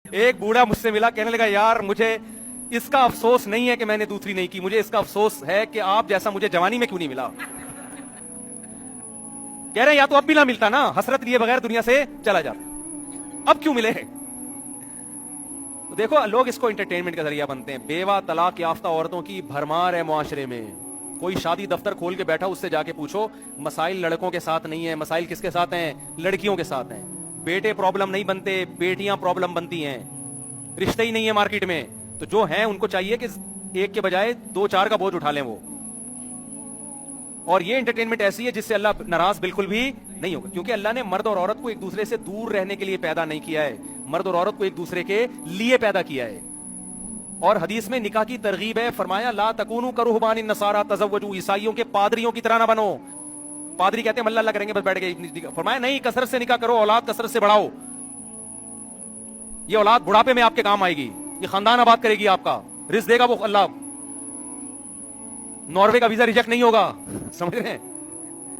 ایک بوڑھا مجھ سے ملا, کہنے لگا یار مجھے اس کا افسوس نہیں ہے کہ میں نے دوسری نہیں کی, مجھے اس کا افسوس ہے کہ آپ جیسا مجھے جوانی میں کیوں نہیں ملا. کہہ رہے ہیں یا تو اب بھی نہ ملتا نا, حسرت لیے بغیر دنیا سے چلا جاتا, اب کیوں ملے. دیکھو لوگ اس کو انٹرٹینمنٹ کا ذریعہ بنتے ہیں. بیوہ طلاق یافتہ عورتوں کی بھرمار ہے معاشرے میں. کوئی شادی دفتر کھول کے بیٹھا, اس سے جا کے پوچھو مسائل لڑکوں کے ساتھ نہیں ہیں, مسائل کس کے ساتھ ہیں, لڑکیوں کے ساتھ ہیں. بیٹے پرابلم نہیں بنتے, بیٹیاں پرابلم بنتی ہیں. رشتے ہی نہیں ہے مارکیٹ میں, تو جو ہیں ان کو چاہیے کہ ایک کے بجائے 2-4 کا بوجھ اٹھا لیں وہ. اور یہ انٹرٹینمنٹ ایسی ہے جس سے اللہ ناراض بالکل بھی نہیں ہوگا, کیونکہ اللہ نے مرد اور عورت کو ایک دوسرے سے دور رہنے کے لیے پیدا نہیں کیا ہے, مرد اور عورت کو ایک دوسرے کے لیے پیدا کیا ہے. اور حدیث میں نکاح کی ترغیب ہے, فرمایا لا تکونوا کرہبان النصارى تزوجوا, عیسائیوں کے پادریوں کی طرح نہ بنو. پادری کہتے ہیں اللہ اللہ کریں گے بس بیٹھ گئے, فرمایا نہیں, کثرت سے نکاح کرو, اولاد کثرت سے بڑھاؤ. یہ اولاد بڑھاپے میں آپ کے کام آئے گی, یہ خاندان آباد کرے گی, آپ کا رزق دے گا وہ اللہ. ناروے کا ویزا ریجیکٹ نہیں ہوگا, سمجھ رہے ہیں.